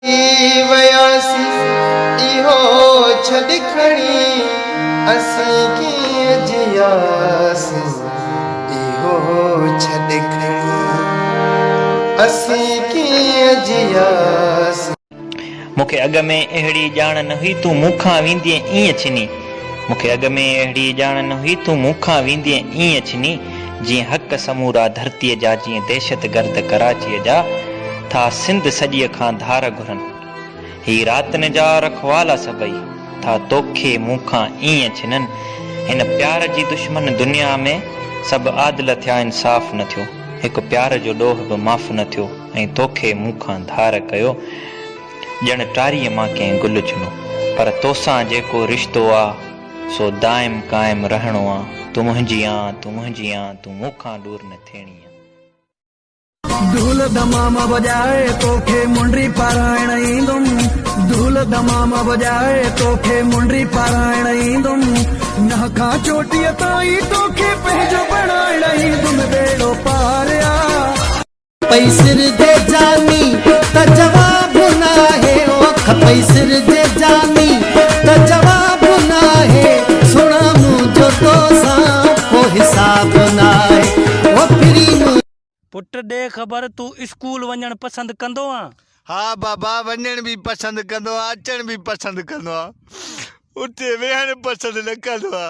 वयासी इहो छॾ खणी असीं कीअं जियासी इहो छॾ खणी असीं कीअं जियासी। मूंखे अॻ में अहिड़ी ॼाण न हुई तूं मूंखां वेंदीअ ईअं छिनी। मूंखे अॻ में अहिड़ी ॼाण न हुई तूं मूंखां वेंदीअ ईअं छिनी। जीअं हक़ समूरा धरतीअ जा, जीअं दहशत गर्द कराचीअ जा, था सिंध सॼीअ खां धार घुरनि। ही रातनि जा रखवाला सभई था तोखे मूंखां ईअं छिननि। हिन प्यार जी दुश्मन दुनिया में सभु आदिल थिया, इंसाफ़ न थियो। हिकु प्यार जो ॾोह बि माफ़ न थियो ऐं तोखे मूंखां धार कयो। ॼण टारीअ मां कंहिं गुल चुनो, पर तोसां जेको रिश्तो आहे सो दाइम क़ाइम रहणो आहे। तूं मुंहिंजी आं, तूं मुंहिंजी आं, तूं मूंखां दूर न थियणी आहे। ढोल दमाम बजाए तोखे मुंडरी पारायण ईंदुमि। ढोल दमाम बजाए तोखे मुंडरी पारायण ईंदुमि। नह खां चोटीअ ताईं तोखे पंहिंजो बणाइण ईंदुमि। बेड़ो पारिया पई सिर दे जानी त जवाब न आहे। खपई सिर दे जानी त जवाब न आहे। सुणा मुंहिंजो तोसां को हिसाब न आहे। पुट दे ख़बर तू स्कूल वञण पसंद कंदो आ? हाँ बाबा, वञण भी पसंद कंदो आ, अचण भी पसंद कंदो आ, उते वेहण पसंद न कंदो आ।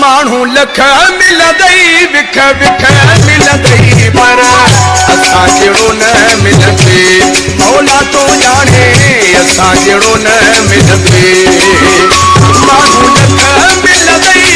माण्हू लख मिलंदई, विख विख मिलंदई, पर असां जहिड़ो न मिलंदे। मौला तो ॼाणे असां जहिड़ो न मिलंदे। माण्हू लख मिलंदई।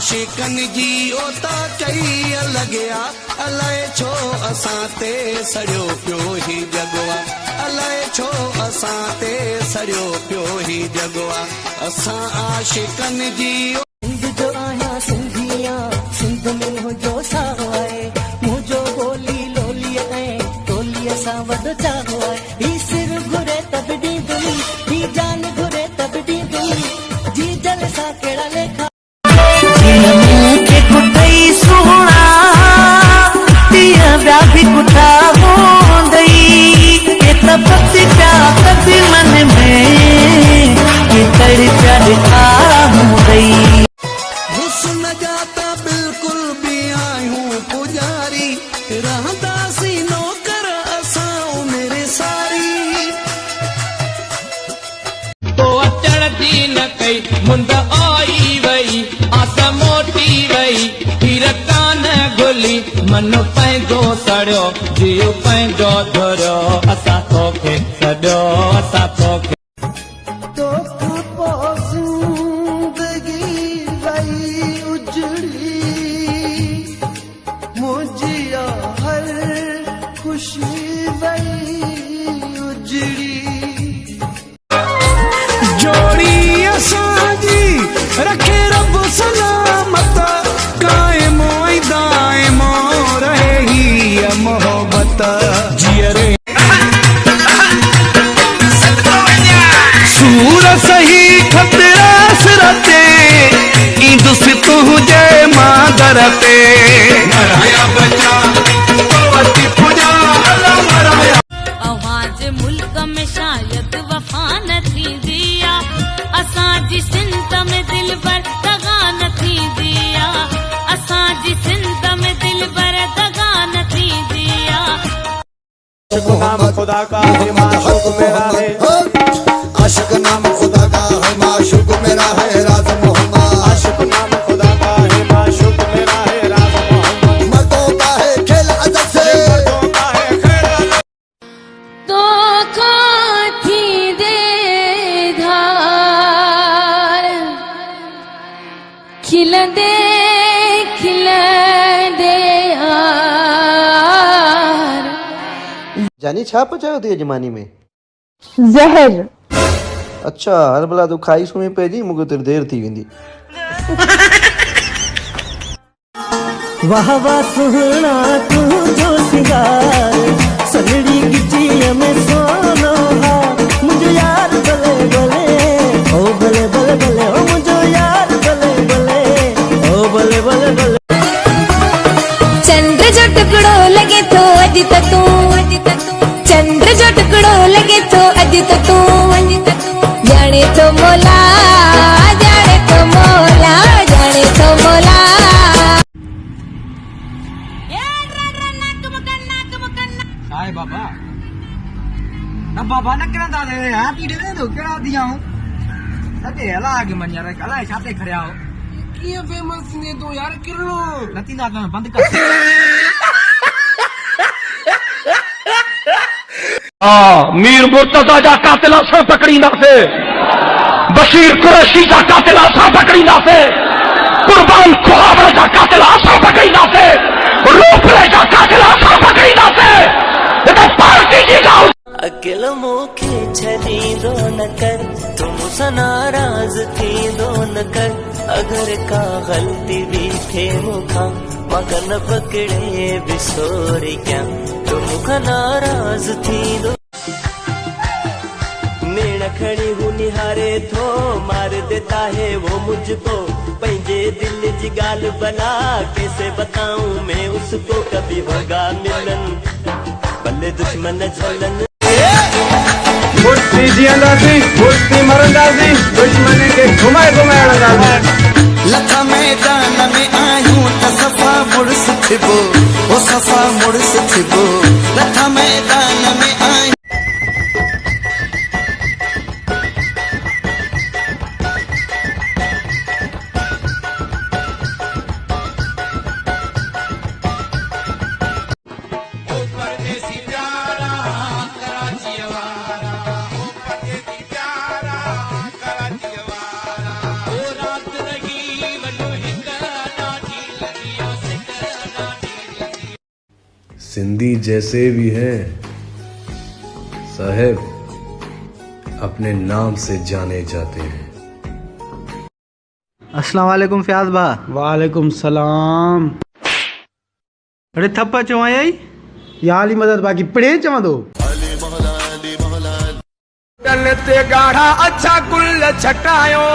आशिकन जी ओता कई अलॻिया, अलाए छो असां ते सड़ियो पियो ही जगवा। अलाए छो असां ते सड़ियो पियो ही जगवा। असां आशिकन जी सिंध जो आहियां सिंधिया, सिंध में मुंहिंजो साओ आहे। मुंहिंजो ॿोली लोलीअ ऐं टोलीअ सां वॾो चाहो आहे। ही सिर घुरे त बि ॾींदुमि, ही जान घुरे त बि ॾींदुमि। जी जल सां कहिड़ा लेखा भी कुटा होंदई के तपति प्या कभी मन में के तड़ प्यार आ होंदई। हुस्न जाता बिल्कुल भी आयूं पुजारी, रहंदा सी नौकर असां मेरे सारी। तो अचण दी न कई मुंद आई वई, आस मोटी वई, हीर कान घुली, मन पंहिंजो सड़ियो, जीव पंहिंजो धुरियो। असां तोखे सॾियो, असां तोखे ज़िंदगी वई उजड़ी। मुंहिंजी हर ख़ुशी वई उजड़ी। जोड़ी असांजी रखे रब सलामत, कायम ऐं दाइम रहे ही मोहब्बत। जीअरे सूर सही खतरा सिरते ईंदुसि तुंहिंजे मादर ते। मराया बचा पवती पूजा मराया। आवाज़ मुल्क में शायद वफा न थींदी आ, असांजी सिंध में दिल भर दगा न थींदी आ। असांजी सिंध में दिल भर दगा न थींदी आ। नाम खुदा का है माशूक मेरा है। आशिक नाम खुदा का है माशूक मेरा है राज मोहम्मद। आशिक नाम खुदा का है माशूक मेरा है राज मोहम्मद। मर्दों का है खेल अदब से, मर्दों का है खेल अदब। तो थी दे धार खिलंदे खिलंदे यार। जानी छा पचायो थी अजमानी में? ज़हर। अच्छा, हर भला तूं खाई सुम्ही पइजी, मूंखे तेरी देर थी वेंदी। वाह वाह सुहिणा तुंहिंजो सिंगार, सलड़ी गिचीअ में सोनो हा। मुंहिंजो यार भले भले ओ भले भले भले, ओ मुंहिंजो यार भले भले ओ भले भले भले। चंड जो टुकड़ो लगे तो अॼु त तूं चंद्र जो टुकड़ो लगे तो अज तो तू जाने तो मोला जाने तो मोला जाने तो मोला हाय बाबा ना बाबा ना करा दा दे हां पीड़े दे तो करा दिया हूं सटे हला के मन यार हला छाते खड़या हो की फेमस ने तो यार किलो नती ना बंद कर मीर मुर्तजा जा कातिला सा पकड़ींदा से बशीर कुरैशी जा कातिला सा पकड़ींदा से कुर्बान खुआबड़ जा कातिला सा पकड़ींदा से रूपले जा कातिला सा पकड़ींदा से ये पार्टी जी गाओ अकेल मोखे छदीदो न कर तुम सा नाराज थी दो न कर अगर का गलती भी थे मुखा मगन पकड़े बिसोरी क्या तुम का नाराज थी दो मेरा खड़ी हूँ निहारे थो मार देता है वो मुझको पंजे दिल जिगाल बना कैसे बताऊं मैं उसको कभी होगा मिलन बल्ले दुश्मन झलन मुट्ठी जियांदासी मुट्ठी मरंदासी दुश्मन के घुमाए घुमाए अड़ंदासी लथा मैदान में आयूं त सफा मुड़स थिबो ओ सफा मुड़स थिबो लथा मैदान में आयूं सिंधी जैसे भी हैं साहेब अपने नाम से जाने जाते हैं। अस्सलाम वालेकुम फयाज भा। वालेकुम सलाम। अरे थप्पा चवाई आई याली मदद बाकी पढ़े चवा दो रस्तन ते गाढ़ा अच्छा गुल छटायो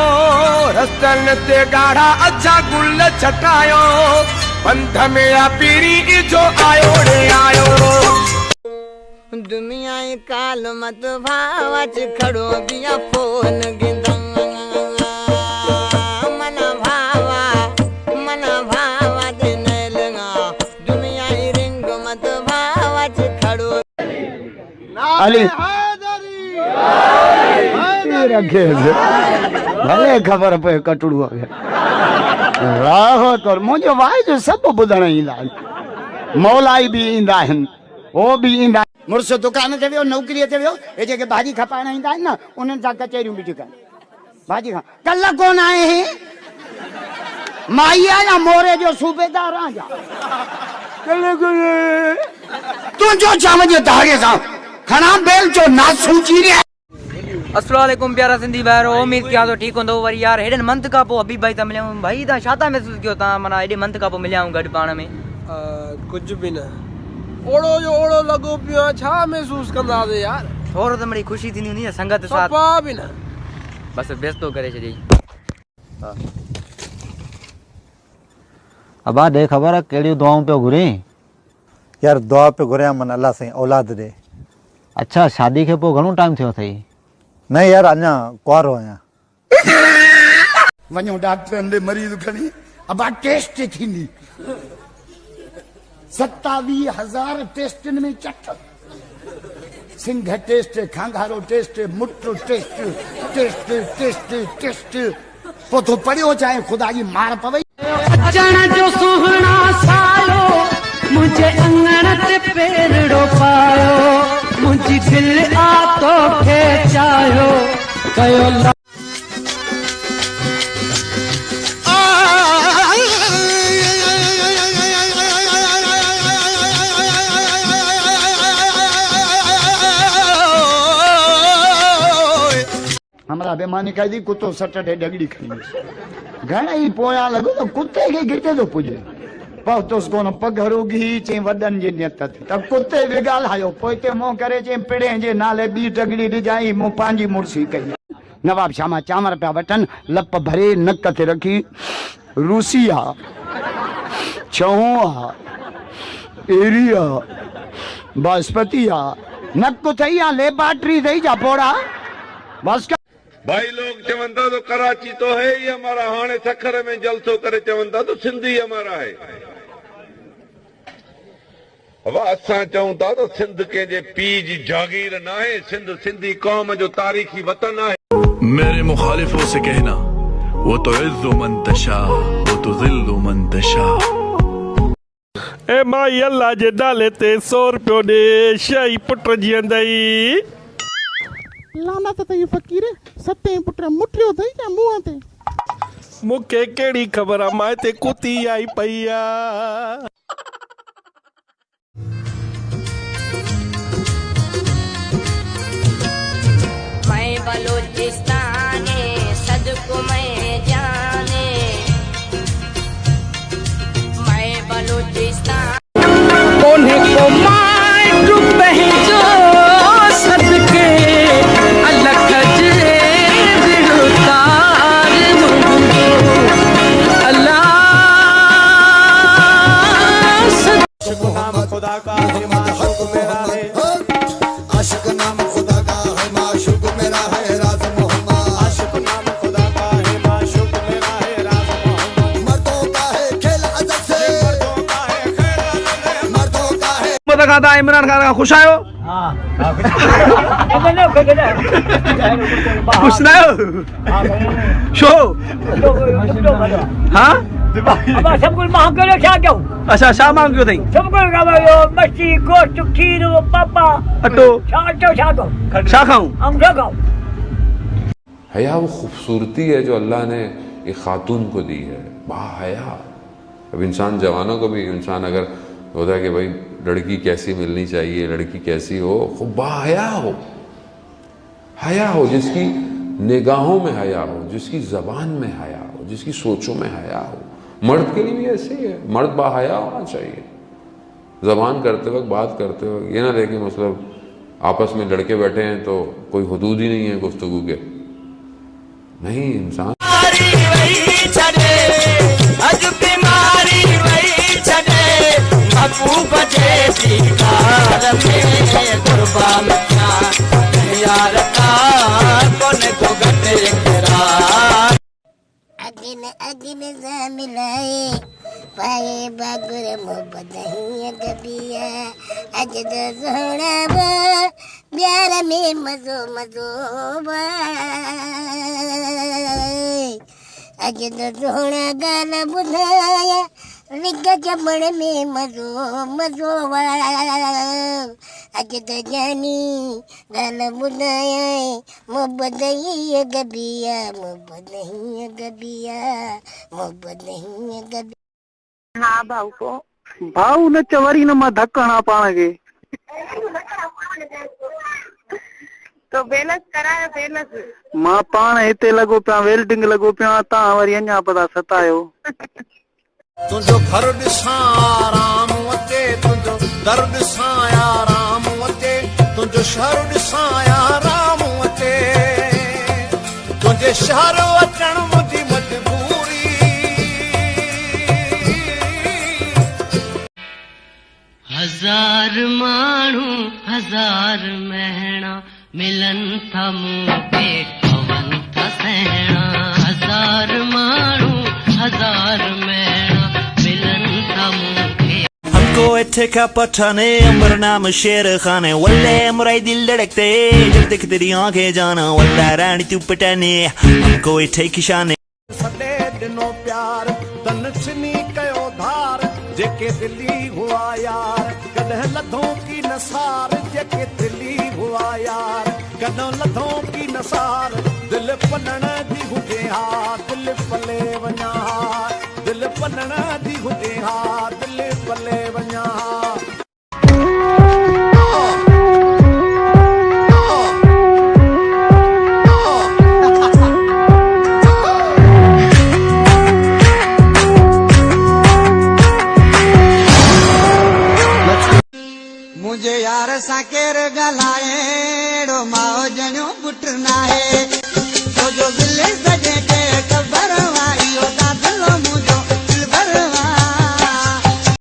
रस्तन ते गाढ़ा अच्छा गुल छटायो पंथ में आ पीरी जो आयो रे आयो दुनिया काल मत भावाच खड़ो बिया फोन गिंदा मना भावा दे नलगा दुनिया रिंग मत भावाच खड़ो अली रखे भले खबर पे कटड़ू आ गया राहो तो मुझे वाइज सब बुधण ईंदा आहिनि मौलाई भी ईंदा आहिनि वो भी ईंदा मुड़स दुकान ते वियो नौकरीअ ते वियो हे जेके भाॼी खपाइण ईंदा आहिनि न उन्हनि सां कचहरियूं बिठियूं कनि भाॼी खा कल्ह कोन आए हे माई या मोरे जो सूबेदार आजा तुंहिंजो शाम जे धागे सां खणा बेल जो नासूची रे अस्सलाम वालेकुम प्यारा सिंधी भाइरो उम्मीद किया तो ठीक होंदो वरी यार हेडन मंथ का पो हबीब भाई ता मिलियाऊं भाई ता छाता महसूस कियो ता मना एडे मंथ का पो मिलियाऊं गड पाण में कुछ भी न ओड़ो जो ओड़ो लगो पियो छा महसूस कंदा दे यार थोरो त मड़ी खुशी थींदी हुंदी संगत साथ पा भी न बस बेस्तो करे छडी अबा दे खबर केड़ी दुआऊं पे घुरे यार दुआ पे घुरिया मन अल्लाह से औलाद दे। अच्छा शादी के पो घणो टाइम थियो थई नहीं यार अञा कुआरो आहियां वञो डॉक्टरनि ॾे मरीज़ खणी अबा टेस्ट थींदी 27,000 टेस्टनि में चट सिंघ टेस्ट खांगारो टेस्ट मुट्ठ टेस्ट टेस्ट टेस्ट टेस्ट पोइ तूं पढ़ियो चाहे ख़ुदा जी मार पवई अचण जो सुहिणा सायो मुंहिंजे अंगण ते पेरड़ो पायो मुंहिंजी दिलि आ तोखे चाहियो कयो हमारा बेमानी कही दी कुत्तो सट ते डगड़ी खणी घणा ही पोया लगो तो कुत्ते के गिटे तो पुजे पहुतोस कोन पघरू घी चे वडन जे नियत त कुत्ते विगाल आयो पोइते मो करे चे पिड़े जे नाले बी डगड़ी डिजाई मो पांजी मुर्सी कई नवाब शामा चामर पे वटन लप भरे नक ते रखी रूसिया छहुआ एरिया बासपतिया नक थई या लेबार्टरी थई जा पोड़ा बस का भाई लोग चवंदा तो कराची तो है ही हमारा, हाणे सखर में जलसो करे चवंदा तो सिंधी हमारा है। अब असां चऊं था तो सिंध कंहिंजे पीउ जी जागीर न आहे, सिंध सिंधी कौम जो तारीखी वतन आहे। मेरे मुखालिफों से कहना वो तो इज़्ज़ु मन तशा वो तो ज़िल्लु मन तशा। ए माई अल्लाह जे नाले ते 100 रुपयो दे शई पुट जी अंदई लानत तई फ़कीर सते पुट मुठियो थई या मुंह ते मूंखे कहिड़ी ख़बर आहे, मां हिते कुती आई पई आ। मैं बलूचिस्तान सदको मैं जाने, मैं बलूचिस्तान उन्हें को माइक पहचो सदके अलग जे दिलतार मुंगो अल्लाह आशिक नाम खुदा का है माशूक मेरा है, आशिक नाम खुदा का है माशूक मेरा है, राज मोहम्मद। आशिक नाम खुदा का है माशूक मेरा है, राज मोहम्मद। मर्दों का है खेल अजब से, मर्दों का है खेल अजब से, मर्दों का है। पता खाता इमरान खान का खुश आयो? खुश ना हो? शो हाँ अब सब कुछ मांग के क्या क्यों? अच्छा शा मांग क्यों थई? सब कुछ खाओ मच्छी गोश्त खीर पापा अटो शा खाऊं? हम क्या खाओ? हया वो खूबसूरती है जो अल्लाह ने एक खातून को दी है, बाहया। अब इंसान जवानों को भी इंसान अगर होता है कि भाई लड़की कैसी मिलनी चाहिए, लड़की कैसी हो, खूब बाहया हो, हया हो, जिसकी निगाहों में हया हो, जिसकी जबान में हया हो, जिसकी सोचों में हया हो। मर्द के लिए भी ऐसे ही है, मर्द बाहया होना चाहिए। जबान करते वक्त, बात करते वक्त ये ना देखें मतलब आपस में लड़के बैठे हैं तो कोई हुदूद ही नहीं है गुफ्तगू के, नहीं। इंसान अगिन अगिन जा मिलाए पाए बागुर मोहब्बत ही गबिया अज दो सोना बा प्यार में मजो मजो बा अज दो सोना गाना बुधाया रिग जमण में मजो मजो बा अज तो जानी गाना बुधाया मोहब्बत ही गबिया मोहब्बत नहीं गबिया मोहब्बत नहीं गबिया। हाँ भाऊ को भाऊ न चवरी न मां धक्कणा पाण के तो बेलस करायो बेलस मां पाण हिते लगो पिया वेल्डिंग लगो पिया ता वरी अञा पता सतायो तुझो घर ॾिसां आराम अचे तुझो दर ॾिसां आराम अचे तुझो शहर ॾिसां आराम अचे तुझे शहर अचण मुंहिंजी मजबूरी। हजार माण्हू हजार महणा मिलन था मूंखे पवन था सहणा। हजार माण्हू हजार महणा मिलन था मूंखे। हमको इत्थे का पठाने अमर नाम शेर खाने वल्ले मुराई दिल धड़कते जब तक तेरी आंखें जाना वल्ला रानी तू पटाने हमको इत्थे की शाने। सॾे ॾिनो प्यार तन छिनी कयो धार जेके दिली हुआ यार कॾहिं लधों की नसार जेके दिली हुआ यार कॾहिं लधों की नसार दिल पनण दी हुजे हा दिल पले वञा हा दिल पनण दी हुजे हा दिल पले वञा हा। मुझे यार साकेर गलाए माओ जनो पुट नाहे तो जो दिल सजे